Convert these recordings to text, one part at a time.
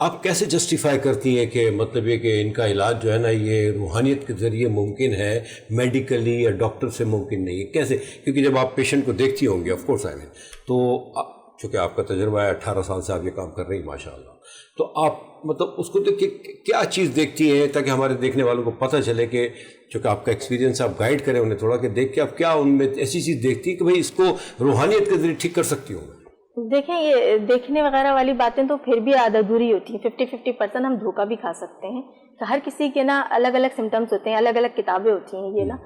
آپ کیسے جسٹیفائی کرتی ہیں کہ مطلب یہ کہ ان کا علاج جو ہے نا یہ روحانیت کے ذریعے ممکن ہے, میڈیکلی یا ڈاکٹر سے ممکن نہیں ہے, کیسے؟ کیونکہ جب آپ پیشنٹ کو دیکھتی ہوں گی آف کورس آئی مین, تو چونکہ آپ کا تجربہ ہے 18 سال سے آپ یہ کام کر رہی ہیں ماشاء اللہ, تو آپ مطلب اس کو دیکھ کے کیا چیز دیکھتی ہیں تاکہ ہمارے دیکھنے والوں کو پتہ چلے کہ چونکہ آپ کا ایکسپیرینس آپ گائیڈ کریں انہیں تھوڑا, کہ دیکھ کے آپ کیا ان میں ایسی چیز دیکھتی ہیں کہ بھائی اس کو روحانیت کے ذریعے ٹھیک کر سکتی ہوں؟ دیکھیں یہ دیکھنے وغیرہ والی باتیں تو پھر بھی آدھا ادھوری ہوتی ہیں, 50-50% ہم دھوکہ بھی کھا سکتے ہیں. تو ہر کسی کے نا الگ الگ سمٹمس ہوتے ہیں, الگ الگ کتابیں ہوتی ہیں یہ نا,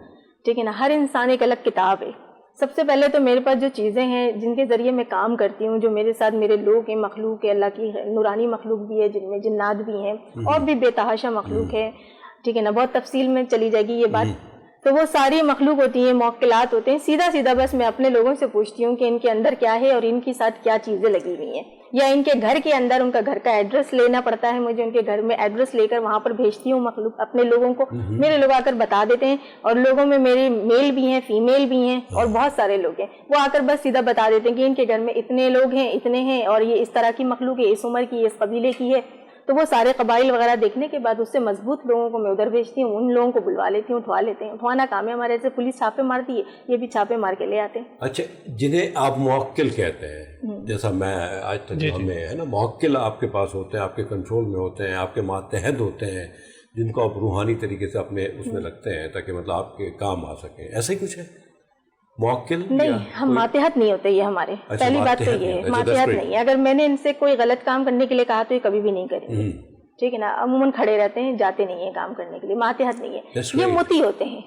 ٹھیک ہے نا, ہر انسان ایک الگ کتاب ہے. سب سے پہلے تو میرے پاس جو چیزیں ہیں جن کے ذریعے میں کام کرتی ہوں, جو میرے ساتھ میرے لوگ ہیں, مخلوق ہے, اللہ کی نورانی مخلوق بھی ہے, جن میں جنات بھی ہیں اور بھی بے تحاشا مخلوق ہے, ٹھیک ہے نا, بہت تفصیل میں چلی جائے گی یہ بات. تو وہ ساری مخلوق ہوتی ہیں, موکلات ہوتے ہیں. سیدھا سیدھا بس میں اپنے لوگوں سے پوچھتی ہوں کہ ان کے اندر کیا ہے اور ان کے ساتھ کیا چیزیں لگی ہوئی ہیں, یا ان کے گھر کے اندر ان کا گھر کا ایڈریس لینا پڑتا ہے مجھے, ان کے گھر میں ایڈریس لے کر وہاں پر بھیجتی ہوں مخلوق اپنے لوگوں کو. میرے لوگ آ کر بتا دیتے ہیں, اور لوگوں میں میرے میل بھی ہیں, فیمیل بھی ہیں, اور بہت سارے لوگ ہیں, وہ آ کر بس سیدھا بتا دیتے ہیں کہ ان کے گھر میں اتنے لوگ ہیں, اتنے ہیں, اور یہ اس طرح کی مخلوق ہے, اس عمر کی, اس قبیلے کی ہے. تو وہ سارے قبائل وغیرہ دیکھنے کے بعد اس سے مضبوط لوگوں کو میں ادھر بھیجتی ہوں, ان لوگوں کو بلوا لیتی ہوں, اٹھوا لیتے ہیں. اٹھوانا کام ہے ہمارے, جیسے پولیس چھاپے مارتی ہے, یہ بھی چھاپے مار کے لے آتے ہیں. اچھا, جنہیں آپ موکل کہتے ہیں, جیسا میں آج تک ہمیں ہے نا, موکل آپ کے پاس ہوتے ہیں, آپ کے کنٹرول میں ہوتے ہیں, آپ کے ماتحت ہوتے ہیں, جن کو آپ روحانی طریقے سے اپنے اس میں رکھتے ہیں تاکہ مطلب آپ کے کام آ سکیں, ایسا ہی کچھ ہے موکل؟ نہیں, ہم ماتحت نہیں ہوتے یہ ہمارے. پہلی بات تو یہ ہے, ماتحت نہیں ہے. اگر میں نے ان سے کوئی غلط کام کرنے کے لیے کہا تو یہ کبھی بھی نہیں کریں گے, ٹھیک ہے نا. عموماً کھڑے رہتے ہیں, جاتے نہیں ہیں کام کرنے کے لیے. ماتحت نہیں ہے, یہ متی ہوتے ہیں.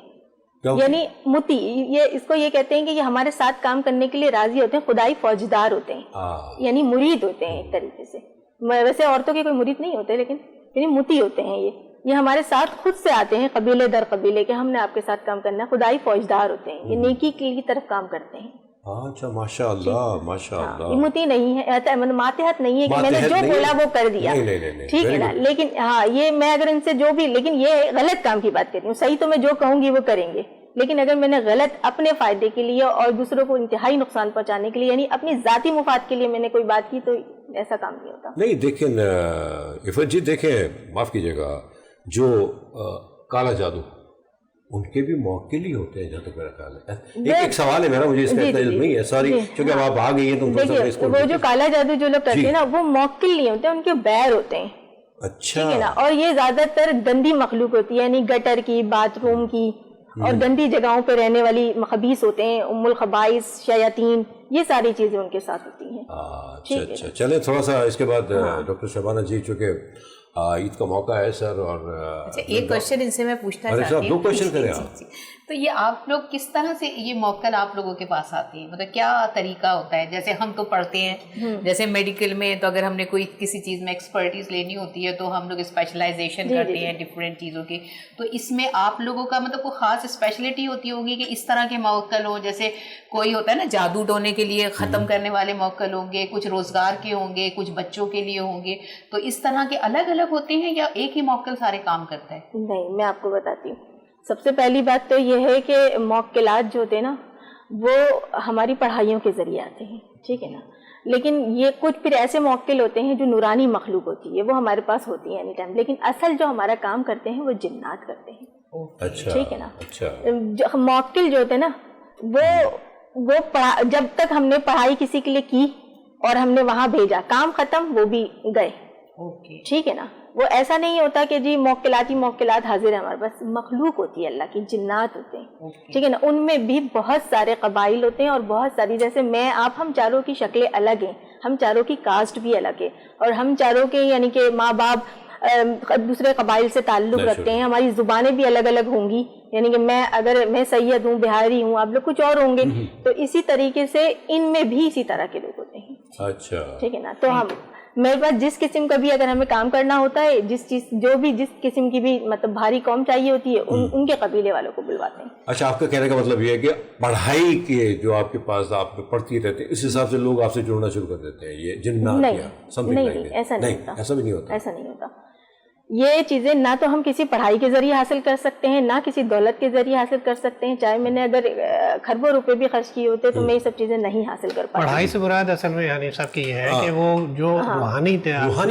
یعنی متی, یہ اس کو یہ کہتے ہیں کہ یہ ہمارے ساتھ کام کرنے کے لیے راضی ہوتے ہیں, خدائی فوجدار ہوتے ہیں, یعنی مرید ہوتے ہیں ایک طریقے سے. ویسے عورتوں کے کوئی مرید نہیں ہوتے, لیکن یعنی متی ہوتے ہیں یہ ہمارے ساتھ خود سے آتے ہیں, قبیلے در قبیلے کے, ہم نے آپ کے ساتھ کام کرنا ہے. خدائی فوجدار ہوتے ہیں, یہ نیکی کی طرف کام کرتے ہیں. اچھا, ماشاء اللہ ماشاء اللہ. متی نہیں ہے, ماتحت نہیں ہے کہ میں نے جو بولا وہ کر دیا, ٹھیک ہے نا. لیکن ہاں, یہ میں اگر ان سے جو بھی, لیکن یہ غلط کام کی بات کرتی ہوں. صحیح تو میں جو کہوں گی وہ کریں گے, لیکن اگر میں نے غلط اپنے فائدے کے لیے اور دوسروں کو انتہائی نقصان پہنچانے کے لیے, یعنی اپنی ذاتی مفاد کے لیے میں نے کوئی بات کی, تو ایسا کام نہیں ہوتا. نہیں دیکھیں عفت جی, دیکھیں معاف کیجیے گا, جو کالا جادو ان کے بھی موکل ہی ہوتے ہیں جہاں تک میرا خیال ہے. ایک سوال ہے میرا, مجھے اس کا اتنا علم نہیں ہے, سوری, کیونکہ آپ آ گئی ہیں تو وہ جو کالا جادو جو لوگ کرتے ہیں نا, وہ موکل نہیں ہوتے, ان کے بیر ہوتے ہیں. اچھا, ٹھیک ہے نا. اور یہ زیادہ تر گندی مخلوق ہوتی ہے, یعنی گٹر کی, باتھ روم کی, اور گندی جگہوں پہ رہنے والی خبیث ہوتے ہیں, ام الخبائث, شیاطین, یہ ساری چیزیں ان کے ساتھ ہوتی ہیں. اچھا اچھا, چلیں تھوڑا سا اس کے بعد ڈاکٹر شبانہ جی, چونکہ عید کا موقع ہے سر, اور اچھا ایک کوشچن ان سے میں پوچھنا چاہتی ہوں. 2 کوشچن کریں آپ. تو یہ آپ لوگ کس طرح سے یہ موکل آپ لوگوں کے پاس آتے ہیں, مطلب کیا طریقہ ہوتا ہے؟ جیسے ہم تو پڑھتے ہیں, جیسے میڈیکل میں, تو اگر ہم نے کوئی کسی چیز میں ایکسپرٹیز لینی ہوتی ہے تو ہم لوگ اسپیشلائزیشن کرتے ہیں ڈفرینٹ چیزوں کی. تو اس میں آپ لوگوں کا مطلب کوئی خاص اسپیشلٹی ہوتی ہوگی کہ اس طرح کے موکل ہوں؟ جیسے کوئی ہوتا ہے نا جادو ٹونے کے لیے ختم کرنے والے موکل ہوں گے, کچھ روزگار کے ہوں گے, کچھ بچوں کے لیے ہوں گے, تو اس طرح کے الگ الگ ہوتے ہیں یا ایک ہی موکل سارے کام کرتا ہے؟ نہیں, میں آپ کو بتاتی ہوں. سب سے پہلی بات تو یہ ہے کہ موکلات جو ہوتے ہیں نا, وہ ہماری پڑھائیوں کے ذریعے آتے ہیں, ٹھیک ہے نا. لیکن یہ کچھ پھر ایسے موکل ہوتے ہیں جو نورانی مخلوق ہوتی ہے, وہ ہمارے پاس ہوتی ہے اینی ٹائم. لیکن اصل جو ہمارا کام کرتے ہیں وہ جنات کرتے ہیں. اچھا, ٹھیک ہے نا. اچھا, موکل جو ہوتے ہیں نا, وہ جب تک ہم نے پڑھائی کسی کے لیے کی اور ہم نے وہاں بھیجا, کام ختم, وہ بھی گئے. ٹھیک ہے نا. وہ ایسا نہیں ہوتا کہ جی موکلات حاضر ہیں ہمارے پاس. مخلوق ہوتی ہے اللہ کی, جنات ہوتے ہیں, ٹھیک ہے نا. ان میں بھی بہت سارے قبائل ہوتے ہیں, اور بہت ساری, جیسے میں آپ, ہم چاروں کی شکلیں الگ ہیں, ہم چاروں کی کاسٹ بھی الگ ہے, اور ہم چاروں کے یعنی کہ ماں باپ دوسرے قبائل سے تعلق رکھتے ہیں. ہماری زبانیں بھی الگ الگ ہوں گی, یعنی کہ میں سید ہوں, بہاری ہوں, آپ لوگ کچھ اور ہوں گے. تو اسی طریقے سے ان میں بھی اسی طرح کے لوگ ہوتے ہیں. اچھا, ٹھیک ہے نا. تو ہم میرے پاس جس قسم کا بھی اگر ہمیں کام کرنا ہوتا ہے, جس قسم کی بھی مطلب بھاری قوم چاہیے ہوتی ہے, ان کے قبیلے والوں کو بلواتے ہیں. اچھا, آپ کا کہنے کا مطلب یہ ہے کہ پڑھائی کے جو آپ کے پاس آپ پڑھتی رہتے ہیں, اس حساب سے لوگ آپ سے جڑنا شروع کر دیتے ہیں, یہ جنات یا نہیں, ایسا نہیں ہوتا. ایسا بھی نہیں ہوتا. ایسا نہیں ہوتا. یہ چیزیں نہ تو ہم کسی پڑھائی کے ذریعے حاصل کر سکتے ہیں، نہ کسی دولت کے ذریعے حاصل کر سکتے ہیں، چاہے میں نے اگر کھربوں روپے بھی خرچ کیے ہوتے تو میں یہ سب چیزیں نہیں حاصل کر پاتی. پڑھائی سے مراد اصل میں حنیف صاحب کی یہ ہے کہ وہ جو روحانی تعلیمات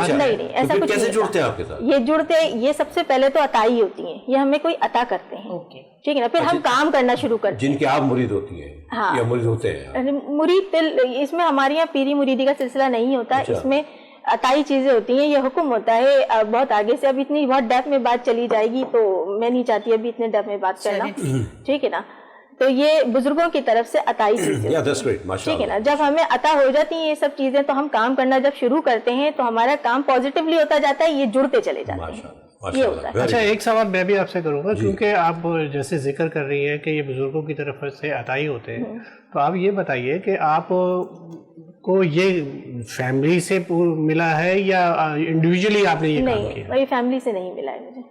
نہیں ایسا کچھ کیسے جڑتے ہیں آپ کے ساتھ؟ یہ جڑتے، یہ سب سے پہلے تو عطائی ہوتی ہیں، یہ ہمیں کوئی عطا کرتے ہیں، ٹھیک ہے نا، پھر ہم کام کرنا شروع کرتے ہیں. جن کے آپ مرید ہوتی ہیں یا مرید ہوتے ہیں؟ مرید اس میں ہمارے یہاں پیری مریدی کا سلسلہ نہیں ہوتا، اس میں عطائی چیزیں ہوتی ہیں. یہ حکم ہوتا ہے بہت آگے سے، اب اتنی بہت ڈیپ میں بات چلی جائے گی تو میں نہیں چاہتی ابھی اتنے ڈیپ میں بات کرنا، ٹھیک ہے نا. تو یہ بزرگوں کی طرف سے عطائی چیزیں، ٹھیک ہے نا. جب ہمیں عطا ہو جاتی ہیں یہ سب چیزیں تو ہم کام کرنا جب شروع کرتے ہیں تو ہمارا کام پازیٹیولی ہوتا جاتا ہے، یہ جڑتے چلے جاتے ہیں. یہ ہوتا ہے. اچھا ایک سوال میں بھی آپ سے کروں گا، کیونکہ آپ جیسے ذکر کر رہی ہیں کہ یہ بزرگوں کی طرف سے عطائی ہوتے ہیں، تو آپ یہ بتائیے کہ آپ کو یہ فیملی سے ملا ہے یا انڈیویجولی آپ نے یہ کام کیا؟ نہیں، یہ فیملی سے نہیں ملا ہے مجھے.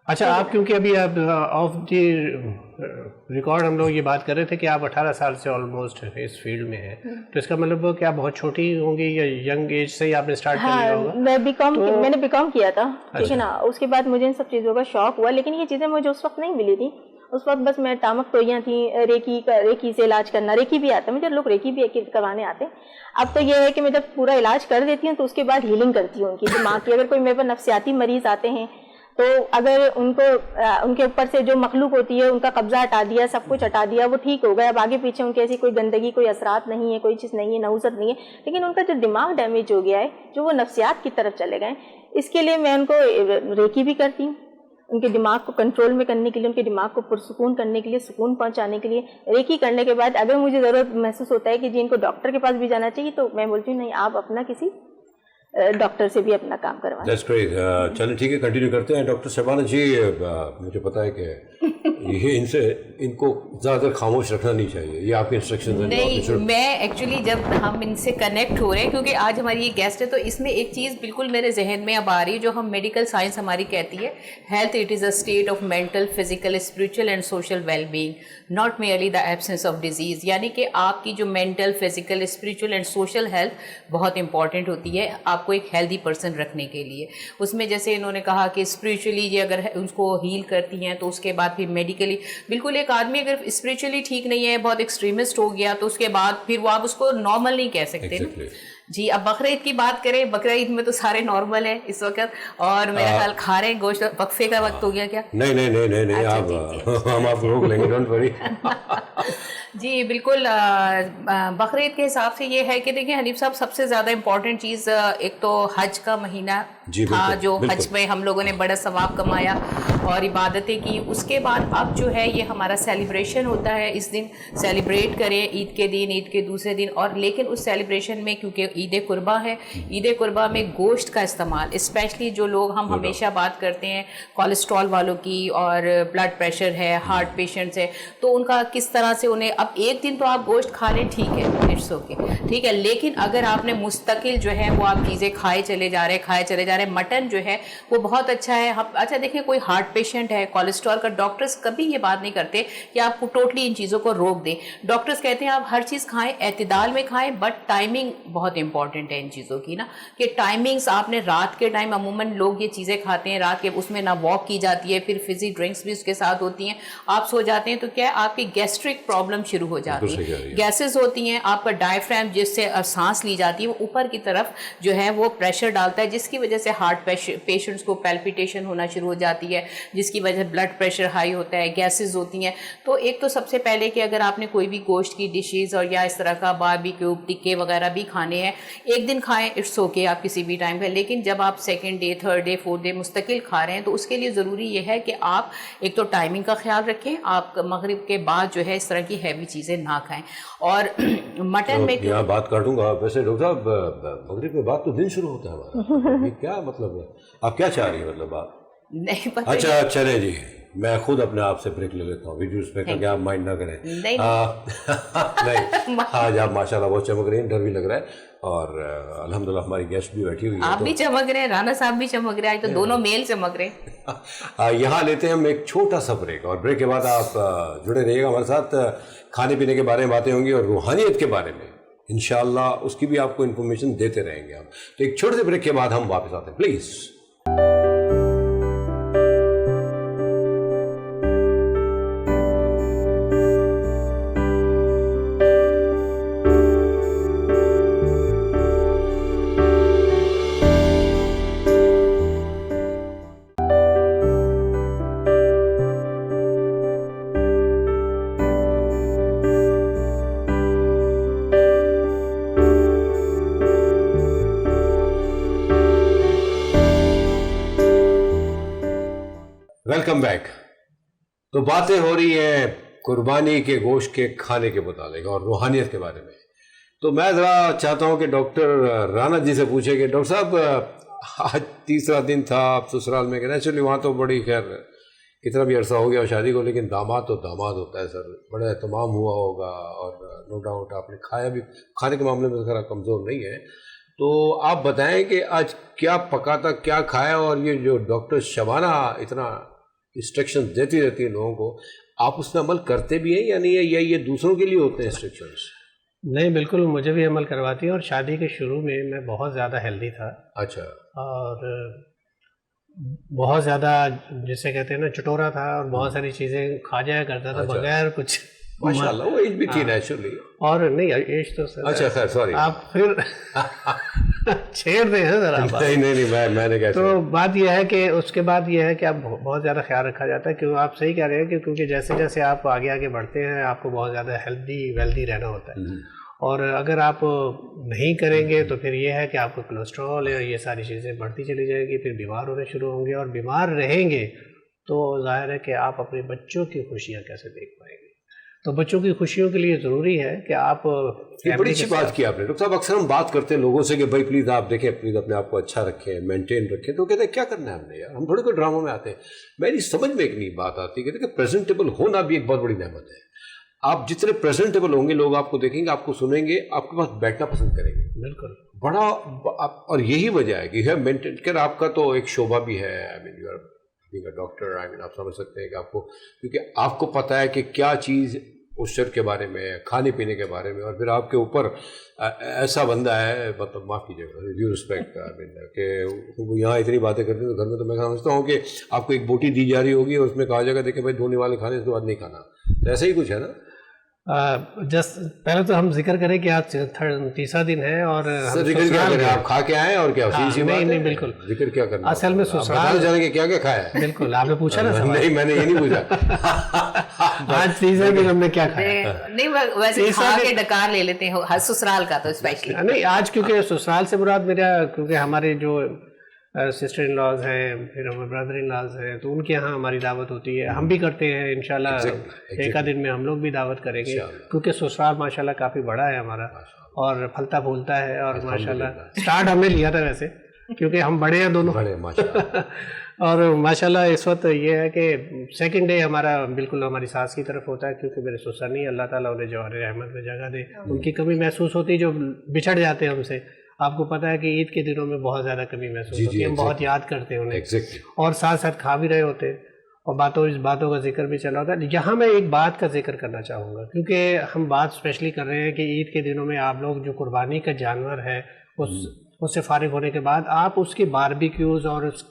اچھا آپ کیونکہ ابھی آپ آف دی ریکارڈ ہم لوگ یہ بات کر رہے تھے کہ آپ 18 سال سے آلموسٹ اس فیلڈ میں ہیں، تو اس کا مطلب کہ آپ بہت چھوٹی ہوں گی یا ینگ ایج سے ہی آپ نے اسٹارٹ کر لیا ہوگا؟ میں نے بی کام کیا تھا، ٹھیک ہے نا. اس کے بعد مجھے ان سب چیزوں کا شوق ہوا، لیکن یہ چیزیں مجھے اس وقت نہیں ملی تھی. اس وقت بس میں ٹامک توئیاں تھیں، ریکی سے علاج کرنا، ریکی بھی آتا ہے مجھے، لوگ ریکی بھی کروانے آتے ہیں. اب تو یہ ہے کہ میں جب پورا علاج کر دیتی ہوں تو اس کے بعد ہیلنگ کرتی ہوں ان کی دماغ کی. اگر کوئی میرے پاس نفسیاتی مریض آتے ہیں تو اگر ان کے اوپر سے جو مخلوق ہوتی ہے ان کا قبضہ ہٹا دیا، سب کچھ ہٹا دیا، وہ ٹھیک ہو گئے، اب آگے پیچھے ان کی ایسی کوئی گندگی، کوئی اثرات نہیں ہے، کوئی چیز نہیں ہے، نحوست نہیں ہے، لیکن ان کا جو دماغ ڈیمیج ہو گیا ہے، جو وہ نفسیات کی طرف چلے گئے، اس کے لیے میں ان کو ریکی بھی کرتی ہوں. ان کے دماغ کو کنٹرول میں کرنے کے لیے، ان کے دماغ کو پرسکون کرنے کے لیے، سکون پہنچانے کے لیے. ریکی کرنے کے بعد اگر مجھے ضرورت محسوس ہوتا ہے کہ جی ان کو ڈاکٹر کے پاس بھی جانا چاہیے تو میں بولتی ہوں نہیں، آپ اپنا کسی ڈاکٹر سے بھی اپنا کام کروائیں. That's great. چلیں ٹھیک ہے، کنٹینیو کرتے ہیں. ڈاکٹر شبانہ جی، مجھے پتا ہے کہ یہ ان کو زیادہ تر خاموش رکھنا نہیں چاہیے، یہ آپ کے انسٹرکشن ہیں؟ نہیں، میں ایکچولی جب ہم ان سے کنیکٹ ہو رہے ہیں، کیونکہ آج ہماری یہ گیسٹ ہے، تو اس میں ایک چیز بالکل میرے ذہن میں اب آ رہی ہے جو ہم میڈیکل سائنس ہماری کہتی ہے، health it is a state of mental, physical, spiritual and social well being, not merely the absence of disease. یعنی کہ آپ کی جو mental, physical, spiritual and social health بہت امپورٹنٹ ہوتی ہے آپ کو ایک ہیلدی پرسن رکھنے کے لیے. اس میں جیسے انہوں نے کہا کہ اسپریچولی یہ اگر اس کو ہیل کرتی ہیں تو اس کے بعد پھر میڈیکلی، بالکل ایک آدمی اگر اسپریچولی ٹھیک نہیں ہے، بہت ایکسٹریمسٹ ہو گیا، تو اس کے بعد پھر وہ آپ اس کو نارمل نہیں کہہ سکتے نا. جی اب بقرعید کی بات کریں، بقرعید میں تو سارے نارمل ہیں اس وقت، اور میرا خیال کھا رہے ہیں گوشت. وقفے کا وقت ہو گیا کیا؟ نہیں، ہم آپ کو روک لیں گے، ڈونٹ وری. جی بالکل. بقرعید کے حساب سے یہ ہے کہ دیکھیں حنیف صاحب، سب سے زیادہ امپورٹنٹ چیز ایک تو حج کا مہینہ تھا، جو حج میں ہم لوگوں نے بڑا ثواب کمایا اور عبادتیں کی. اس کے بعد اب جو ہے یہ ہمارا سیلیبریشن ہوتا ہے، اس دن سیلیبریٹ کریں، عید کے دن، عید کے دوسرے دن. اور لیکن اس سیلیبریشن میں کیونکہ عید قربہ ہے، عید قربہ میں گوشت کا استعمال، اسپیشلی جو لوگ ہم ہمیشہ بات کرتے ہیں کولیسٹرول والوں کی اور بلڈ پریشر ہے، ہارٹ پیشنٹس ہے، تو ان کا کس طرح سے انہیں، اب ایک دن تو آپ گوشت کھا لیں، ٹھیک ہے، اٹس اوکے، ٹھیک ہے، لیکن اگر آپ نے مستقل جو ہے وہ آپ چیزیں کھائے چلے جا رہے، مٹن جو ہے وہ بہت اچھا ہے. اچھا دیکھیں کوئی ہارٹ پیشنٹ ہے، کولیسٹرول کا، ڈاکٹرز کبھی یہ بات نہیں کرتے کہ آپ کو ٹوٹلی ان چیزوں کو روک دیں. ڈاکٹرز کہتے ہیں آپ ہر چیز کھائیں، اعتدال میں کھائیں، بٹ ٹائمنگ بہت امپورٹنٹ ہے ان چیزوں کی نا، کہ ٹائمنگز آپ نے رات کے ٹائم، عموماً لوگ یہ چیزیں کھاتے ہیں رات کے، اس میں نہ واک کی جاتی ہے، پھر فزی ڈرنکس بھی اس کے ساتھ ہوتی ہیں، آپ سو جاتے ہیں تو کیا ہے آپ کی گیسٹرک پرابلم شروع ہو جاتی ہے، گیسز ہوتی ہیں، آپ کا ڈائفرام جس سے سانس لی جاتی ہے وہ اوپر کی طرف جو ہے وہ پریشر ڈالتا ہے، جس کی وجہ سے ہارٹ پیشنٹس کو پیلپیٹیشن ہونا شروع ہو جاتی ہے، جس کی وجہ سے بلڈ پریشر ہائی ہوتا ہے، گیسز ہوتی ہیں. تو ایک تو سب سے پہلے کہ اگر آپ نے کوئی بھی گوشت کی ڈشز اور یا اس طرح کا باربیکیو، ٹکے وغیرہ بھی کھانے ہیں، ایک دن کھائیں، اٹس اوکے، آپ کسی بھی ٹائم پہ. لیکن جب آپ second day, third day, fourth day مستقل کھا رہے ہیں تو اس کے لیے ضروری یہ ہے کہ آپ ایک تو ٹائمنگ کا خیال رکھیں، آپ مغرب کے بعد جو ہے اس طرح کی ہیوی چیزیں نہ کھائیں. اور مٹن میں یہاں بات کاٹوں گا، ویسے ڈاکٹر صاحب مغرب کے بعد تو دن شروع ہوتا ہے ہمارا، کیا مطلب ہے، آپ کیا چاہ رہی ہیں مطلب آپ؟ نہیں پتہ. اچھا چلیں جی، میں خود اپنے آپ سے بریک لے لیتا ہوں ویڈیوز پہ کہ آپ مائنڈ نہ کریں. نہیں آج آپ ماشاء اللہ بہت چمک رہے ہیں، ڈر بھی لگ رہا ہے، اور الحمدللہ ہماری گیسٹ بھی بیٹھی ہوئی ہے، آپ بھی چمک رہے ہیں، رانا صاحب بھی چمک رہے ہیں، تو دونوں میل چمک رہے ہیں. یہاں لیتے ہیں ہم ایک چھوٹا سا بریک، اور بریک کے بعد آپ جڑے رہیے گا ہمارے ساتھ. کھانے پینے کے بارے میں باتیں ہوں گی اور روحانیت کے بارے میں انشاءاللہ اس کی بھی آپ کو انفارمیشن دیتے رہیں گے ہم. تو ایک چھوٹے سے بریک کے بعد ہم واپس آتے ہیں پلیز. Welcome back. تو باتیں ہو رہی ہیں قربانی کے گوشت کے کھانے کے متعلق اور روحانیت کے بارے میں. تو میں ذرا چاہتا ہوں کہ ڈاکٹر رانا جی سے پوچھیں کہ ڈاکٹر صاحب آج تیسرا دن تھا آپ سسرال میں. نیچرلی وہاں تو بڑی خیر کتنا بھی عرصہ ہو گیا شادی کو، لیکن داماد تو داماد ہوتا ہے سر، بڑا اہتمام ہوا ہوگا. اور نو ڈاؤٹ آپ نے کھایا بھی، کھانے کے معاملے میں ذرا کمزور نہیں ہے. تو آپ بتائیں کہ آج کیا پکا تھا، کیا کھایا، اور یہ جو ڈاکٹر شبانہ اتنا انسٹرکشن دیتی رہتی ہے لوگوں کو، آپ اس میں عمل کرتے بھی ہیں یا نہیں ہے، یا یہ دوسروں کے لیے ہوتے ہیں انسٹرکشنز؟ نہیں، بالکل مجھے بھی عمل کرواتی ہے. اور شادی کے شروع میں بہت زیادہ ہیلدی تھا. اچھا. اور بہت زیادہ جسے کہتے ہیں نا چٹورا تھا، اور بہت ساری چیزیں کھا جایا کرتا تھا بغیر کچھ. ماشاءاللہ وہ ایج بھی تھی نیچرلی. اور نہیں ایج تو سر، اچھا خیر سوری آپ پھر چھیڑ رہے ہیں ذرا. نہیں میں نے کہا. تو بات یہ ہے کہ اس کے بعد یہ ہے کہ آپ بہت زیادہ خیال رکھا جاتا ہے. کیوں آپ صحیح کہہ رہے ہیں کہ کیونکہ جیسے جیسے آپ آگے آگے بڑھتے ہیں آپ کو بہت زیادہ ہیلدی ویلدی رہنا ہوتا ہے. اور اگر آپ نہیں کریں گے تو پھر یہ ہے کہ آپ کو کولیسٹرول اور یہ ساری چیزیں بڑھتی چلی جائیں گی، پھر بیمار ہونے شروع ہوں گے. اور بیمار رہیں گے تو ظاہر ہے کہ آپ اپنے بچوں کی خوشیاں کیسے دیکھ پائیں گے. تو بچوں کی خوشیوں کے لیے ضروری ہے کہ آپ. یہ بڑی اچھی بات کی آپ نے ڈاکٹر صاحب. اکثر ہم بات کرتے ہیں لوگوں سے کہ بھائی پلیز آپ دیکھیں، پلیز اپنے آپ کو اچھا رکھیں، مینٹین رکھیں. تو کہتے ہیں کیا کرنا ہے ہم نے یار، ہم تھوڑے کوئی ڈراموں میں آتے ہیں. میری سمجھ میں ایک نہیں بات آتی، کہتے ہیں کہ پریزنٹیبل ہونا بھی ایک بہت بڑی نعمت ہے. آپ جتنے پریزنٹیبل ہوں گے لوگ آپ کو دیکھیں گے، آپ کو سنیں گے، آپ کے پاس بیٹھنا پسند کریں گے. بالکل بڑا. اور یہی وجہ ہے کہ مینٹین کر آپ کا تو ایک شعبہ بھی ہے. ڈاکٹر آپ سمجھ سکتے ہیں کہ آپ کو، کیونکہ آپ کو پتہ ہے کہ کیا چیز پوسچر کے بارے میں، کھانے پینے کے بارے میں. اور پھر آپ کے اوپر ایسا بندہ ہے، مطلب معاف کیجیے گا، ڈیو رسپیکٹ کہ وہ یہاں اتنی باتیں کرتے ہیں تو گھر میں تو میں سمجھتا ہوں کہ آپ کو ایک بوٹی دی جا رہی ہوگی اور اس میں کہا جائے گا دیکھیں بھائی دھونے والے کھانے اس کے بعد نہیں کھانا. تو ایسا ہی کچھ ہے نا. جسٹ پہلے تو ہم ذکر کریں کہ آج تیسرا دن ہے. اور ذکر کیا کریں، آپ کھا کے آئے اور کیا؟ نہیں بالکل ذکر کیا کرنا اصل میں سسرال جانے کے کیا کیا کھایا ہے. بالکل آپ نے پوچھا نا. نہیں میں نے یہ نہیں پوچھا. آج تیسرا دن ہم نے کیا کھایا. نہیں ویسے کھا کے ڈکار لے لیتے ہیں سسرال کا تو اسپیشلی. نہیں آج کیونکہ سسرال سے مراد میرا، کیونکہ ہمارے جو سسٹر ان لاز ہیں، پھر ہمارے بردر ان لاز ہیں، تو ان کے یہاں ہماری دعوت ہوتی ہے. ہم بھی کرتے ہیں انشاءاللہ. ایک آدھ دن میں ہم لوگ بھی دعوت کریں گے، کیونکہ سسرال ماشاءاللہ کافی بڑا ہے ہمارا اور پھلتا پھولتا ہے. اور ماشاءاللہ اسٹارٹ ہم نے لیا تھا ویسے، کیونکہ ہم بڑے ہیں دونوں. اور ماشاءاللہ اس وقت یہ ہے کہ سیکنڈ ڈے ہمارا بالکل ہماری ساس کی طرف ہوتا ہے، کیونکہ میرے سسر نہیں، اللہ تعالیٰ انہیں جوہر رحمت میں جگہ دے. ان کی کمی محسوس ہوتی جو بچھڑ جاتے ہیں ہم سے. آپ کو پتہ ہے کہ عید کے دنوں میں بہت زیادہ کمی محسوس ہوتی ہے. ہم بہت یاد کرتے ہیں انہیں، اور ساتھ ساتھ کھا بھی رہے ہوتے ہیں، اور اس باتوں کا ذکر بھی چلا ہوتا ہے. یہاں میں ایک بات کا ذکر کرنا چاہوں گا، کیونکہ ہم بات اسپیشلی کر رہے ہیں کہ عید کے دنوں میں آپ لوگ جو قربانی کا جانور ہے اس سے فارغ ہونے کے بعد آپ اس کی باربیکیوز اور اس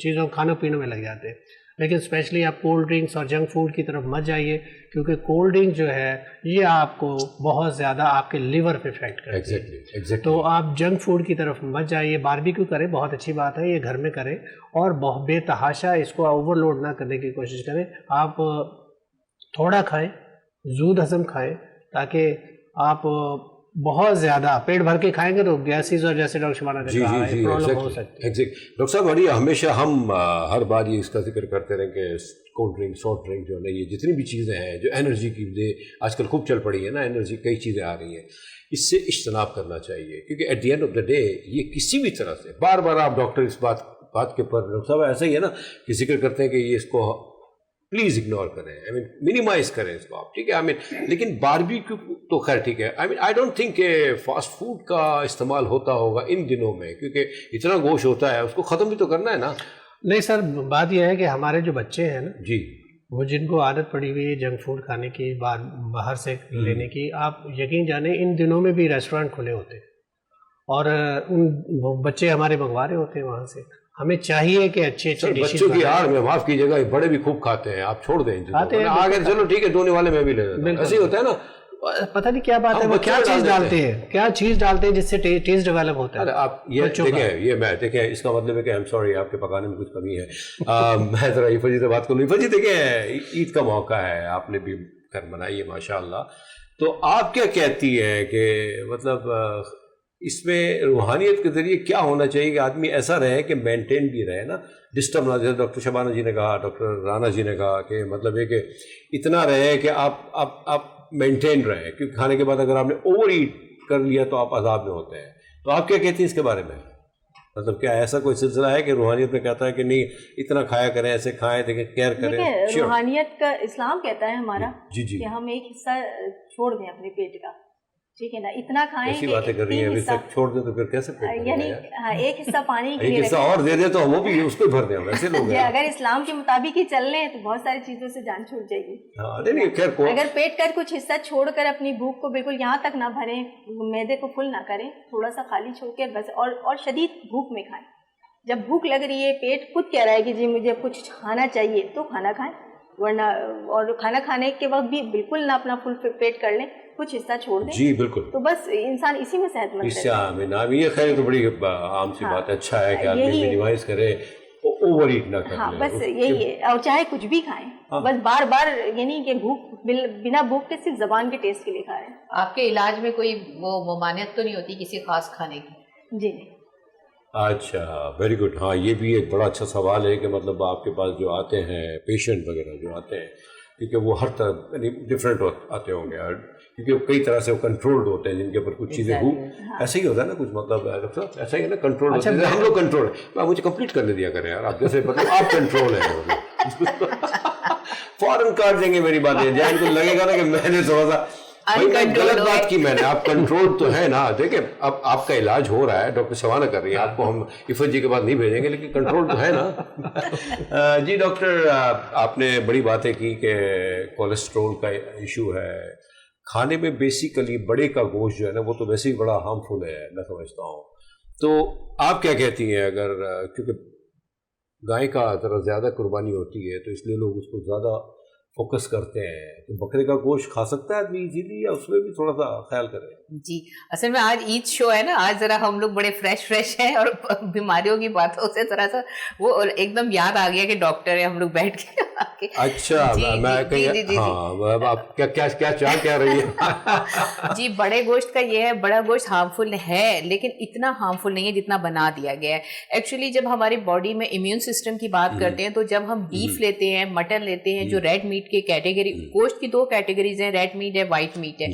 چیزوں کھانے پینے میں لگ جاتے ہیں. لیکن اسپیشلی آپ کولڈ ڈرنکس اور جنک فوڈ کی طرف مت جائیے، کیونکہ کولڈ ڈرنک جو ہے یہ آپ کو بہت زیادہ آپ کے لیور پہ افیکٹ کرتی ہے. تو آپ جنک فوڈ کی طرف مت جائیے. باربیکیو کریں، بہت اچھی بات ہے، یہ گھر میں کریں، اور بہت بے تحاشا اس کو اوور لوڈ نہ کرنے کی کوشش کریں. آپ تھوڑا کھائیں، زود ہضم کھائیں، تاکہ آپ بہت زیادہ پیٹ بھر کے کھائیں گے تو گیسز اور جیسے ڈاکٹر شبانہ نے کہا ہے پرابلم ہو سکتی ہے. ڈاکٹر صاحب ہمیشہ ہم ہر بار یہ اس کا ذکر کرتے رہیں کہ کولڈ ڈرنک، سافٹ ڈرنک جو ہے یہ جتنی بھی چیزیں ہیں جو انرجی کی دے آج کل خوب چل پڑی ہے نا، انرجی کئی چیزیں آ رہی ہیں، اس سے اجتناب کرنا چاہیے. کیونکہ at the end of the day یہ کسی بھی طرح سے بار بار آپ ڈاکٹر اس بات کے اوپر ڈاکٹر صاحب ایسا ہی ہے نا کہ ذکر کرتے ہیں کہ یہ اس کو پلیز اگنور کریں، منیمائز کریں اس کو آپ، ٹھیک ہے. لیکن باربیکیو تو خیر ٹھیک ہے. آئی ڈونٹ تھنک کہ فاسٹ فوڈ کا استعمال ہوتا ہوگا ان دنوں میں، کیونکہ اتنا گوشت ہوتا ہے اس کو ختم بھی تو کرنا ہے نا. نہیں سر، بات یہ ہے کہ ہمارے جو بچے ہیں نا جی وہ جن کو عادت پڑی ہوئی ہے جنک فوڈ کھانے کی, باہر سے لینے کی, آپ یقین جانیں ان دنوں میں بھی ریسٹورینٹ کھلے ہوتے ہیں اور وہ بچے ہمارے منگوا رہے ہوتے ہیں وہاں سے. ہمیں چاہیے کہ اچھے بچوں کی آڑ میں, معاف کیجیے گا, بڑے بھی خوب کھاتے ہیں, آپ چھوڑ دیں آگے, چلو ٹھیک ہے دھونے والے میں بھی لے لیتا ہوں, ایسے ہی ہوتا ہے نا, پتہ نہیں کیا بات ہے, وہ کیا چیز ڈالتے ہیں, کیا چیز ڈالتے ہیں جس سے ٹیسٹ ڈیولپ ہوتا ہے. آپ یہ دیکھیں, یہ میں دیکھیں, اس کا مطلب ہے کہ ایم سوری آپ کے پکانے میں کچھ کمی ہے. میں ذرا عفت جی سے بات کر لوں. عفت جی دیکھیں, عید کا موقع ہے, آپ نے بھی گھر بنائی ہے ماشاء اللہ, تو آپ کیا کہتی ہیں کہ مطلب اس میں روحانیت کے ذریعے کیا ہونا چاہیے کہ آدمی ایسا رہے کہ مینٹین بھی رہے نا, ڈسٹرب نہ, جیسے ڈاکٹر شبانہ جی نے کہا, ڈاکٹر رانا جی نے کہا کہ مطلب یہ کہ اتنا رہے کہ آپ مینٹین رہے, کیونکہ کھانے کے بعد اگر آپ نے اوور ایٹ کر لیا تو آپ عذاب میں ہوتے ہیں. تو آپ کیا کہتی ہیں اس کے بارے میں, مطلب کیا ایسا کوئی سلسلہ ہے کہ روحانیت میں کہتا ہے کہ نہیں اتنا کھایا کریں, ایسے کھائیں, دیکھیں کیئر کریں؟ روحانیت کا اسلام کہتا ہے ہمارا جی جی کہ ہم ایک حصہ چھوڑ دیں اپنے پیٹ کا, ٹھیک ہے نا, اتنا کھائیں ایسی باتیں کر رہی ہیں, ابھی تک چھوڑ دیں تو پھر کیسے, یعنی ایک حصہ پانی کے ایک حصہ اور دے دیں تو وہ بھی اس کو بھر دیں, ویسے لوگ ہیں. اگر اسلام کے مطابق ہی چل لیں تو بہت ساری چیزوں سے جان چھوٹ جائے گی. اگر پیٹ کا کچھ حصہ چھوڑ کر اپنی بھوک کو بالکل یہاں تک نہ بھریں, معدے کو فل نہ کریں, تھوڑا سا خالی چھوڑ کے بس, اور شدید بھوک میں کھائیں. جب بھوک لگ رہی ہے, پیٹ خود کہہ رہا ہے کہ جی مجھے کچھ کھانا چاہیے, تو کھانا کھائیں, ورنہ اور کھانا کھانے کے وقت بھی بالکل نہ اپنا فل پیٹ کر لیں, کچھ حصہ چھوڑ دیں. جی بالکل, تو بس انسان اسی میں صحت مند ہے. یہ خیر تو بڑی عام سی بات ہے, اچھا ہے کہ آدمی مینیمائز کرے, اوور ایٹ نہ کرے. ہاں بس یہی ہے, اور چاہے کچھ بھی کھائیں, بس بار بار یعنی کہ بھوک بنا بھوک کے صرف زبان کے ٹیسٹ کے لیے کھا رہے ہیں. آپ کے علاج میں کوئی وہ ممانعت تو نہیں ہوتی کسی خاص کھانے کی؟ جی نہیں. اچھا, ویری گڈ. ہاں یہ بھی ایک بڑا اچھا سوال ہے کہ مطلب آپ کے پاس جو آتے ہیں پیشنٹ وغیرہ جو آتے ہیں, کیونکہ وہ ہر طرح یعنی ڈفرینٹ آتے ہوں گے, کیونکہ کئی طرح سے وہ کنٹرولڈ ہوتے ہیں, جن کے اوپر کچھ چیزیں ایسا ہی ہوتا ہے نا, کچھ مطلب ایسا ہی ہے نا, کنٹرول ہوتا ہے. ہم لوگ کنٹرول ہے, مجھے کمپلیٹ کرنے دیا کریں یار, آپ جیسے مطلب آپ کنٹرول ہیں, فوراً کاٹ دیں گے میری باتیں, جہاں ان کو لگے گا نا کہ میں نے تھوڑا سا غلط بات کی میں نے. آپ کنٹرول تو ہے نا, دیکھیں اب آپ کا علاج ہو رہا ہے, ڈاکٹر شبانہ کر رہی ہے, آپ کو ہم عفت جی کے بعد نہیں بھیجیں گے, لیکن کنٹرول تو ہے نا. جی ڈاکٹر, آپ نے بڑی باتیں کی کہ کولیسٹرول کا ایشو ہے کھانے میں. بیسیکلی بڑے کا گوشت جو ہے نا وہ تو ویسے ہی بڑا ہارمفل ہے, میں سمجھتا ہوں. تو آپ کیا کہتی ہیں, اگر کیونکہ گائے کا ذرا زیادہ قربانی ہوتی ہے تو اس لیے لوگ اس کو زیادہ فوکس کرتے ہیں, تو بکرے کا گوشت کھا سکتا ہے آدمی ایزیلی, یا اس میں بھی تھوڑا سا خیال کریں؟ جی اصل میں آج عید شو ہے نا, آج ذرا ہم لوگ بڑے فریش ہیں, اور بیماریوں کی باتوں سے ذرا سا وہ ایک دم یاد آ گیا کہ ڈاکٹر ہے, ہم لوگ بیٹھ کے. اچھا میں کہیں ہاں, آپ کیا کہہ رہی ہیں؟ جی بڑے گوشت کا یہ ہے, بڑا گوشت ہارمفل ہے لیکن اتنا ہارمفل نہیں ہے جتنا بنا دیا گیا ہے. ایکچولی جب ہماری باڈی میں امیون سسٹم کی بات کرتے ہیں تو جب ہم بیف لیتے ہیں, مٹن لیتے ہیں, جو ریڈ میٹ کی کیٹیگری, گوشت کی دو کیٹیگریز ہیں, ریڈ میٹ ہے, وائٹ میٹ ہے.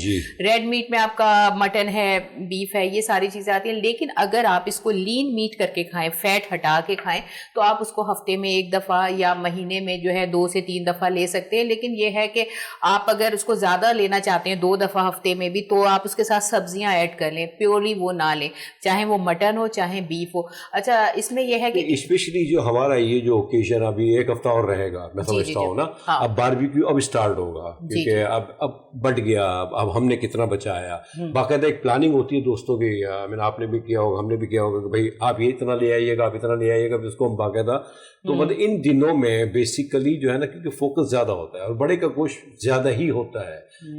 ریڈ میٹ میں آپ کا مٹن ہے, بیف ہے, یہ ساری چیزیں آتی ہیں. لیکن اگر آپ اس کو لین میٹ کر کے کھائیں, فیٹ ہٹا کے کھائیں, تو آپ اس کو ہفتے میں 1 دفعہ یا مہینے میں جو ہے 2 سے 3 دفعہ لے سکتے ہیں. لیکن یہ ہے کہ آپ اگر اس کو زیادہ لینا چاہتے ہیں 2 دفعہ ہفتے میں بھی, تو آپ اس کے ساتھ سبزیاں ایڈ کر لیں, پیورلی وہ نہ لیں, چاہے وہ مٹن ہو چاہے بیف ہو. اچھا اس میں یہ ہے کہ اسپیشلی جو ہمارا یہ جو اوکیزن ابھی 1 ہفتہ اور رہے گا, میں سمجھتا ہوں نا, اب باربیکیو اب اسٹارٹ ہوگا, کیونکہ اب بٹ گیا, اب ہم نے کتنا بچایا. باقاعدہ ایک پلاننگ ہوتی ہے دوستوں کی, میں نے آپ نے بھی کیا ہوگا, ہم نے بھی کیا ہوگا کہ بھائی آپ یہ اتنا لے آئیے گا, آپ اتنا لے آئیے گا, اس کو ہم باقاعدہ. تو مطلب ان دنوں میں بیسیکلی جو ہے نا, کیونکہ فوکس زیادہ ہوتا ہے اور بڑے کا گوشت زیادہ ہی ہوتا ہے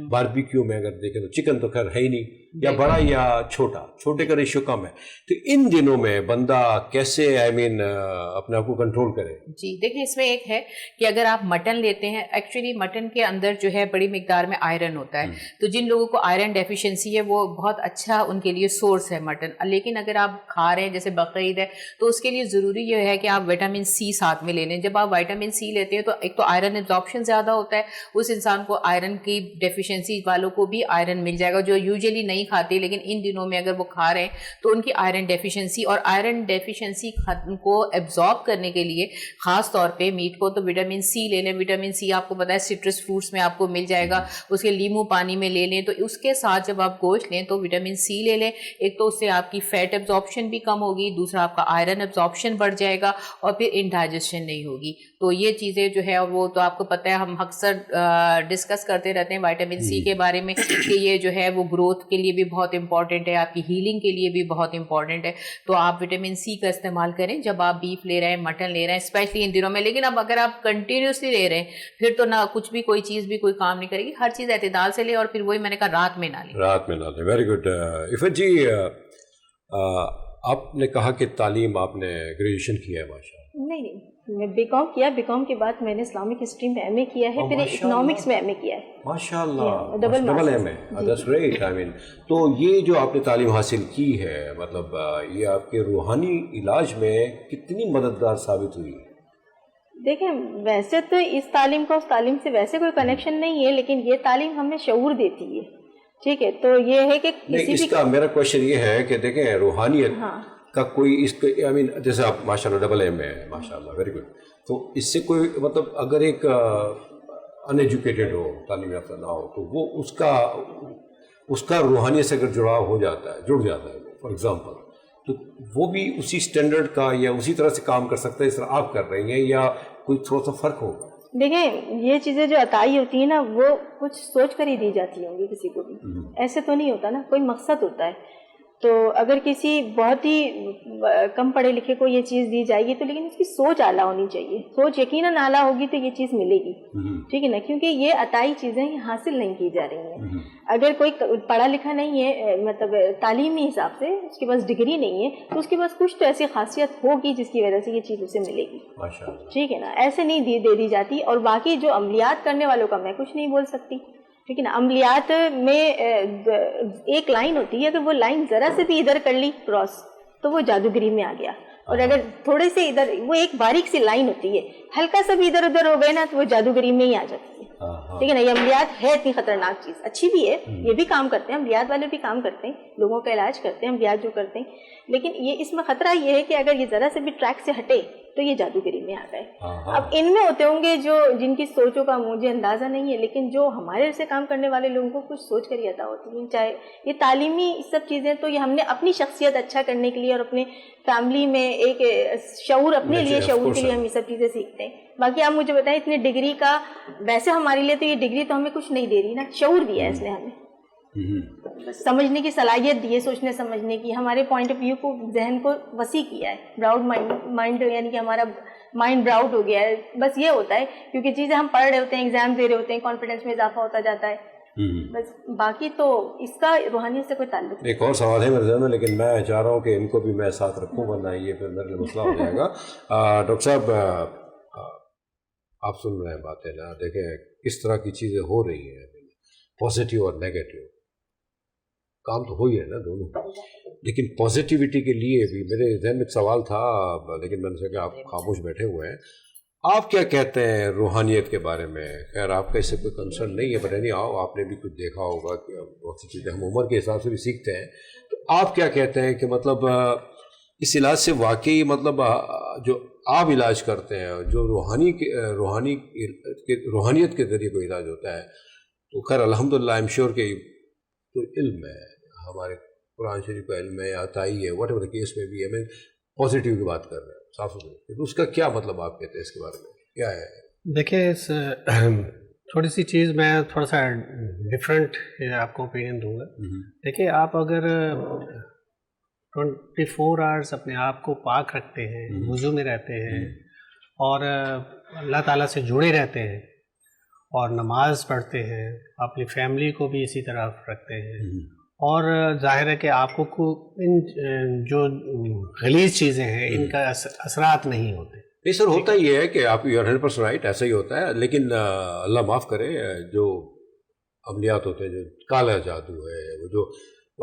باربیکیو میں. اگر دیکھیں تو چکن تو خیر ہے ہی نہیں, یا بڑا یا چھوٹا, چھوٹے کا ریشو کم ہے. تو ان دنوں میں بندہ کیسے اپنے آپ کو کنٹرول کرے؟ جی دیکھیں اس میں ایک ہے کہ اگر آپ مٹن لیتے ہیں, ایکچولی مٹن کے اندر جو ہے بڑی مقدار میں آئرن ہوتا ہے, تو جن لوگوں کو آئرن ڈیفیشنسی ہے وہ بہت اچھا ان کے لیے سورس ہے مٹن. لیکن اگر آپ کھا رہے ہیں جیسے بقرعید ہے, تو اس کے لیے ضروری یہ ہے کہ آپ وٹامن سی ساتھ میں لے لیں. جب آپ وٹامن سی لیتے ہیں تو ایک تو آئرن ایبزارپشن زیادہ ہوتا ہے, اس انسان کو آئرن کی ڈیفیشنسی والوں کو بھی آئرن مل جائے گا, جو یوزلی نہیں نہیں کھاتے لیکن ان دنوں میں اگر وہ کھا رہے ہیں تو ان کی آئرن ڈیفیشنسی، اور آئرن ڈیفیشنسی کو ایبزارب کرنے کے لیے خاص طور پہ میٹ کو تو وٹامن سی لے لیں. وٹامن سی آپ کو پتا ہے سٹرس فروٹس میں آپ کو مل جائے گا, اس کے لیمو پانی میں لے لیں. تو اس کے ساتھ جب آپ گوشت لیں تو وٹامن سی لے لیں. ایک تو اس سے آپ کی فیٹ ایبزارپشن بھی کم ہوگی, دوسرا آپ کا آئرن ایبزارپشن بڑھ جائے گا اور پھر انڈائجیشن نہیں ہوگی. تو یہ چیزیں جو ہے وہ تو آپ کو پتہ ہے ہم اکثر ڈسکس کرتے رہتے ہیں وائٹامن سی کے بارے میں کہ یہ جو ہے وہ گروتھ کے لیے بھی بہت امپورٹنٹ ہے, آپ کی ہیلنگ کے لیے بھی بہت امپورٹنٹ ہے. تو آپ وٹامن سی کا استعمال کریں جب آپ بیف لے رہے ہیں, مٹن لے رہے ہیں, اسپیشلی ان دنوں میں. لیکن اب اگر آپ کنٹینیوسلی لے رہے ہیں پھر تو نہ کچھ بھی کوئی چیز بھی کوئی کام نہیں کرے گی. ہر چیز اعتدال سے لیں, اور پھر وہی میں نے کہا رات میں نہ لیں. رات میں نہ لیں. Very good. عفت جی, آپ نے کہا کہ تعلیم آپ نے گریجویشن کیا ہے. ماشاء اللہ. نہیں, میں بی کام کیا, بی کام کے بعد میں نے اسلامک ہسٹری میں ایم اے کیا ہے, پھر اکنامکس میں ایم اے کیا ہے. ماشاء اللہ, double M A. That's great. I mean, تو یہ جو آپ نے تعلیم حاصل کی ہے, مطلب یہ آپ کے روحانی علاج میں کتنی مددگار ثابت ہوئی؟ دیکھیں, ویسے تو اس تعلیم کا اس تعلیم سے ویسے کوئی کنیکشن نہیں ہے, لیکن یہ تعلیم ہمیں شعور دیتی ہے. ٹھیک ہے, تو یہ ہے کہ اس کا میرا کوشچن یہ ہے کہ دیکھیں روحانیت کا کوئی اس کا, آئی مین جیسے آپ ماشاء اللہ ڈبل ایم ہے, ماشاء اللہ, ویری گڈ. تو اس سے کوئی مطلب اگر ایک ان ایجوکیٹڈ ہو, تعلیم یافتہ نہ ہو, تو وہ اس کا روحانیت سے اگر جڑاؤ ہو جاتا ہے, جڑ جاتا ہے فار ایگزامپل, تو وہ بھی اسی اسٹینڈرڈ کا یا اسی طرح سے کام کر سکتا ہے اس طرح آپ کر رہی ہیں, یا کوئی تھوڑا سا فرق ہوگا؟ دیکھیں, یہ چیزیں جو عطائی ہوتی ہیں نا وہ کچھ سوچ کر ہی دی جاتی ہوں گی کسی کو بھی. ایسے تو نہیں ہوتا نا, کوئی مقصد ہوتا ہے. تو اگر کسی بہت ہی کم پڑھے لکھے کو یہ چیز دی جائے گی تو لیکن اس کی سوچ اعلیٰ ہونی چاہیے. سوچ یقیناً اعلیٰ ہوگی تو یہ چیز ملے گی. ٹھیک ہے نا, کیونکہ یہ عطائی چیزیں حاصل نہیں کی جا رہی ہیں. اگر کوئی پڑھا لکھا نہیں ہے, مطلب تعلیمی حساب سے اس کے پاس ڈگری نہیں ہے, تو اس کے پاس کچھ تو ایسی خاصیت ہوگی جس کی وجہ سے یہ چیز اسے ملے گی. ٹھیک ہے نا, ایسے نہیں دے دی جاتی. اور باقی جو عملیات کرنے والوں کا میں کچھ نہیں بول سکتی. ٹھیک ہے نا, عملیات میں ایک لائن ہوتی ہے, اگر وہ لائن ذرا سے بھی ادھر کر لی کراس تو وہ جادوگری میں آ گیا. اور اگر تھوڑے سے ادھر, وہ ایک باریک سی لائن ہوتی ہے, ہلکا سا بھی ادھر ادھر ہو گئے نا تو وہ جادوگری میں ہی آ جاتی ہے. ٹھیک ہے نا, یہ عملیات ہے اتنی خطرناک چیز, اچھی بھی ہے, یہ بھی کام کرتے ہیں, عملیات والے بھی کام کرتے ہیں, لوگوں کا علاج کرتے ہیں عملیات جو کرتے ہیں. لیکن یہ اس میں خطرہ یہ ہے کہ اگر یہ ذرا سے بھی ٹریک سے ہٹے تو یہ جادوگری میں آ گئے. اب ان میں ہوتے ہوں گے جو جن کی سوچوں کا مجھے اندازہ نہیں ہے, لیکن جو ہمارے سے کام کرنے والے لوگوں کو کچھ سوچ کر ہی عطا ہوتی ہے. چاہے یہ تعلیمی سب چیزیں تو یہ ہم نے اپنی شخصیت اچھا کرنے کے لیے اور اپنے فیملی میں ایک شعور, اپنے لیے شعور کے لیے ہم یہ سب چیزیں سیکھتے ہیں. باقی آپ مجھے بتائیں, اتنی ڈگری کا ویسے ہمارے لیے تو یہ ڈگری تو ہمیں کچھ نہیں دے رہی نا, شعور دیا ہے اس نے ہمیں, سمجھنے کی صلاحیت دی ہے, سوچنے سمجھنے کی, ہمارے پوائنٹ آف ویو کو, ذہن کو وسیع کیا ہے. براؤڈ مائنڈ یعنی کہ ہمارا مائنڈ براؤڈ ہو گیا ہے. بس یہ ہوتا ہے کیونکہ چیزیں ہم پڑھ رہے ہوتے ہیں, ایگزام دے رہے ہوتے ہیں, کانفیڈنس میں اضافہ ہوتا جاتا ہے. بس باقی تو اس کا روحانیت سے کوئی تعلق نہیں. ایک اور سوال ہے میرے ذہن میں, لیکن میں چاہ رہا ہوں کہ ان کو بھی میں ساتھ رکھوں, ورنہ یہ پھر میرے لیے مسئلہ ہو جائے گا. ڈاکٹر صاحب, آپ سن رہے ہیں باتیں نا, دیکھیں کس طرح کی چیزیں ہو رہی ہیں, پازیٹیو اور نیگیٹو. کام تو ہو ہی ہے نا دونوں, لیکن پازیٹیوٹی کے لیے بھی میرے ذہن میں ایک سوال تھا, لیکن میں نے سوچا کہ آپ خاموش بیٹھے ہوئے ہیں, آپ کیا کہتے ہیں روحانیت کے بارے میں؟ خیر آپ کا اس سے کوئی کنسرن نہیں ہے, بٹ نہیں آؤ, آپ نے بھی کچھ دیکھا ہوگا کہ بہت سی چیزیں ہم عمر کے حساب سے بھی سیکھتے ہیں. تو آپ کیا کہتے ہیں کہ مطلب اس علاج سے واقعی مطلب جو آپ علاج کرتے ہیں, جو روحانیت کے ذریعے کوئی علاج ہوتا ہے, تو خیر الحمدللہ آئی ایم شیور کہ تو علم ہے, ہمارے قرآن شریف کا علم ہے, عطائی ہے, واٹ ایور کیس میں بھی ہمیں پازیٹیو کی بات کر رہے ہیں, صاف ستھرے, تو اس کا کیا مطلب آپ کہتے ہیں, اس کے بارے میں کیا ہے؟ دیکھیں, تھوڑی سی چیز میں تھوڑا سا ڈفرینٹ آپ کو اوپینین دوں گا. دیکھیں, آپ اگر 24 آورس اپنے آپ کو پاک رکھتے ہیں, وضو میں رہتے ہیں, اور اللہ تعالیٰ سے جڑے رہتے ہیں, اور نماز پڑھتے ہیں, اپنی فیملی کو بھی اسی طرح رکھتے ہیں, اور ظاہر ہے کہ آپ کو ان جو غلیظ چیزیں ہیں ان کا اثرات نہیں ہوتے. نہیں سر, ہوتا یہ ہے کہ آپ 100% رائٹ, ایسا ہی ہوتا ہے, لیکن اللہ معاف کرے, جو عملیات ہوتے ہیں, جو کالا جادو ہے, وہ جو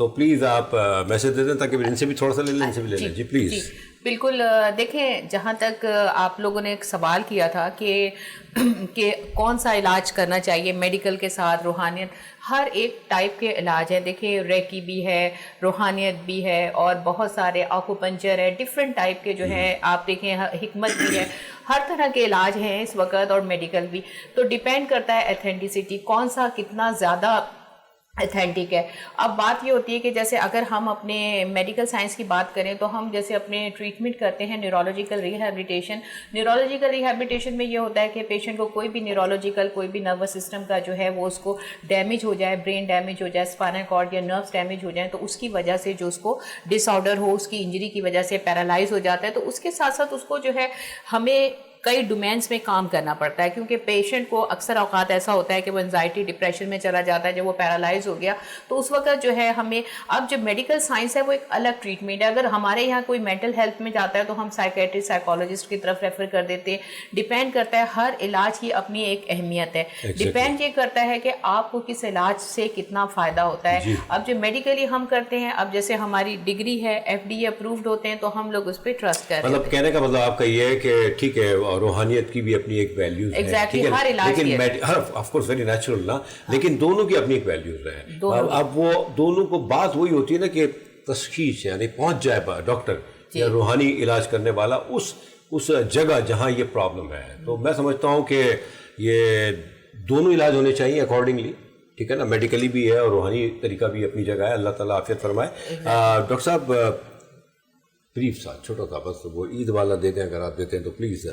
تو پلیز آپ میسج دے دیں تاکہ ان سے بھی تھوڑا سا لے لیں, ان سے بھی لے لیں. جی پلیز. بالکل. دیکھیں, جہاں تک آپ لوگوں نے ایک سوال کیا تھا کہ کون سا علاج کرنا چاہیے میڈیکل کے ساتھ روحانیت, ہر ایک ٹائپ کے علاج ہیں. دیکھیں, ریکی بھی ہے, روحانیت بھی ہے, اور بہت سارے آکوپنچر ہے, ڈفرینٹ ٹائپ کے جو ہے آپ دیکھیں, حکمت بھی ہے, ہر طرح کے علاج ہیں اس وقت, اور میڈیکل بھی. تو ڈیپینڈ کرتا ہے ایتھینٹسٹی, کون سا کتنا زیادہ ایتھینٹک ہے. اب بات یہ ہوتی ہے کہ جیسے اگر ہم اپنے میڈیکل سائنس کی بات کریں تو ہم جیسے اپنے ٹریٹمنٹ کرتے ہیں نیورولوجیکل ریہیبلیٹیشن. نیورولوجیکل ریہیبلیٹیشن میں یہ ہوتا ہے کہ پیشنٹ کو کوئی بھی نیورولوجیکل کوئی بھی نروس سسٹم کا جو ہے وہ اس کو ڈیمیج ہو جائے, برین ڈیمیج ہو جائے, اسپائنل کارڈ یا نروس ڈیمیج ہو جائیں, تو اس کی وجہ سے جو اس کو ڈس آرڈر ہو, اس کی انجری کی وجہ سے پیرالائز ہو جاتا ہے, تو اس کے ساتھ ساتھ اس کو جو ہے ہمیں کئی ڈومینس میں کام کرنا پڑتا ہے, کیونکہ پیشنٹ کو اکثر اوقات ایسا ہوتا ہے کہ وہ انزائٹی ڈپریشن میں چلا جاتا ہے جب وہ پیرالائز ہو گیا. تو اس وقت جو ہے ہمیں, اب جو میڈیکل سائنس ہے وہ ایک الگ ٹریٹمنٹ ہے. اگر ہمارے یہاں کوئی مینٹل ہیلتھ میں جاتا ہے تو ہم سائیکیٹرسٹ سائیکالوجسٹ کی طرف ریفر کر دیتے ہیں. ڈیپینڈ کرتا ہے, ہر علاج کی اپنی ایک اہمیت ہے. ڈیپینڈ یہ کرتا ہے کہ آپ کو کس علاج سے کتنا فائدہ ہوتا ہے. اب جو میڈیکلی ہم کرتے ہیں, اب جیسے ہماری ڈگری ہے, FDA اپرووڈ ہوتے ہیں, تو ہم لوگ اس پہ ٹرسٹ کرتے ہیں. مطلب کہنے کا مطلب آپ کا یہ ہے کہ ٹھیک ہے, روحانیت کی بھی اپنی ایک ویلیوز ہے, لیکن آف کورس ویری نیچرل نا, لیکن دونوں کی اپنی ایک ویلیوز ہے. اب وہ دونوں کو بات وہی ہوتی ہے نا کہ تشخیص, یعنی پہنچ جائے ڈاکٹر یا روحانی علاج کرنے والا اس جگہ جہاں یہ پرابلم ہے. تو میں سمجھتا ہوں کہ یہ دونوں علاج ہونے چاہیے اکارڈنگلی, ٹھیک ہے نا, میڈیکلی بھی ہے اور روحانی طریقہ بھی اپنی جگہ ہے. اللہ تعالیٰ عافیت فرمائے. ڈاکٹر صاحب بریف سا چھوٹا تھا بس, وہ عید والا دے دیں اگر آپ دیتے ہیں تو پلیز.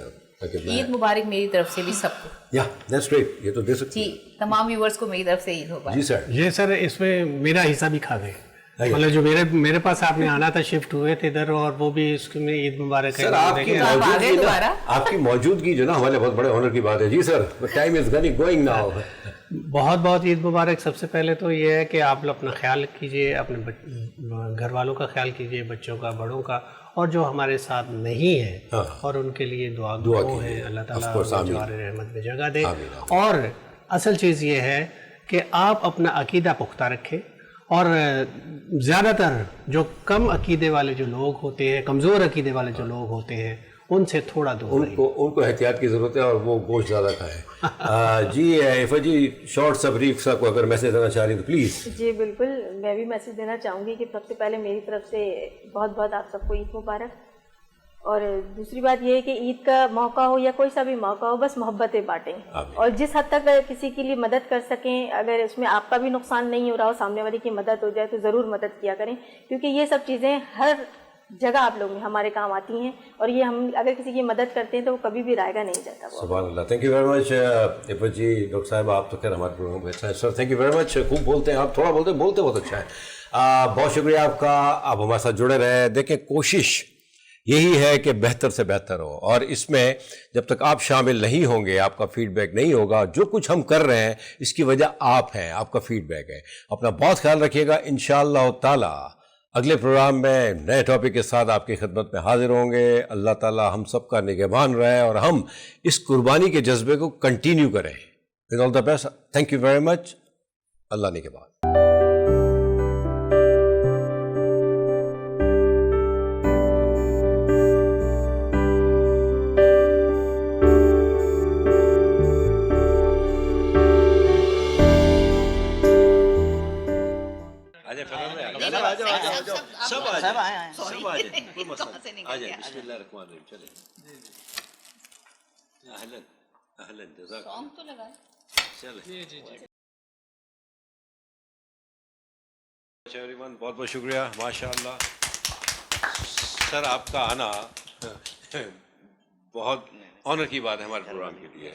عید مبارک میری طرف سے بھی سب کو. یا دیٹس گریٹ, یہ تو دے سکتے جی, تمام ویورز کو میری طرف سے عید مبارک. جی سر. یہ سر اس میں میرا حصہ بھی کھا گئے, مطلب جو میرے پاس آپ نے آنا تھا, شفٹ ہوئے تھے ادھر, اور وہ بھی اس میں عید مبارک ہے. سر آپ کی موجودگی جو نا ہمارے بہت بڑے آنر کی بات ہے. جی سر, ٹائم از گوئنگ ناؤ. بہت بہت عید مبارک. سب سے پہلے تو یہ ہے کہ آپ اپنا خیال کیجئے, اپنے گھر والوں کا خیال کیجئے, بچوں کا, بڑوں کا, اور جو ہمارے ساتھ نہیں ہے اور ان کے لیے دعا گو ہیں, اللہ تعالیٰ جوار رحمت میں جگہ دے. اور اصل چیز یہ ہے کہ آپ اپنا عقیدہ پختہ رکھیں, اور زیادہ تر جو کم عقیدے والے جو لوگ ہوتے ہیں, کمزور عقیدے والے جو لوگ ہوتے ہیں, ان سے تھوڑا دور رہیں. ان کو احتیاط کی ضرورت ہے, اور وہ گوشت زیادہ کھائیں. جی عفا جی, شارٹ سا بریف سا کو اگر میسج دینا چاہ رہی ہیں تو پلیز. جی بالکل, میں بھی میسج دینا چاہوں گی کہ سب سے پہلے میری طرف سے بہت بہت آپ سب کو عید مبارک. اور دوسری بات یہ ہے کہ عید کا موقع ہو یا کوئی سا بھی موقع ہو, بس محبتیں بانٹیں, اور جس حد تک کسی کے لیے مدد کر سکیں, اگر اس میں آپ کا بھی نقصان نہیں ہو رہا ہو, سامنے والے کی مدد ہو جائے, تو ضرور مدد کیا کریں, کیونکہ یہ سب چیزیں ہر جگہ آپ لوگ میں ہمارے کام آتی ہیں, اور یہ ہم اگر کسی کی مدد کرتے ہیں تو وہ کبھی بھی رائے گا نہیں جاتا. سبحان اللہ. Thank you very much Afa ji. Doctor صاحب آپ تو خیر ہمارے پروگرام میں اچھا ہے sir, thank you very much. خوب بولتے ہیں آپ, تھوڑا بولتے بہت اچھا ہے. بہت شکریہ آپ کا, آپ ہمارے ساتھ جڑے رہے. دیکھیں, کوشش یہی ہے کہ بہتر سے بہتر ہو, اور اس میں جب تک آپ شامل نہیں ہوں گے, آپ کا فیڈ بیک نہیں ہوگا. جو کچھ ہم کر رہے ہیں اس کی وجہ آپ ہیں, آپ کا فیڈ بیک ہے. اپنا بہت خیال رکھیے گا. انشاءاللہ تعالی اگلے پروگرام میں نئے ٹاپک کے ساتھ آپ کی خدمت میں حاضر ہوں گے. اللہ تعالی ہم سب کا نگہبان رہے, اور ہم اس قربانی کے جذبے کو کنٹینیو کریں. With all the best. Thank you very much. اللہ نگہبان. سب آئے ہیں, کوئی مسئلہ نہیں. آ جائیں, بسم اللہ الرحمن الرحیم. چلیں. اہلاً اہلاً, جزاک اللہ. تو لگائیں. چلیں. جی. بہت بہت شکریہ. ماشاء اللہ سر, آپ کا آنا بہت آنر کی بات ہے ہمارے پروگرام کے لیے.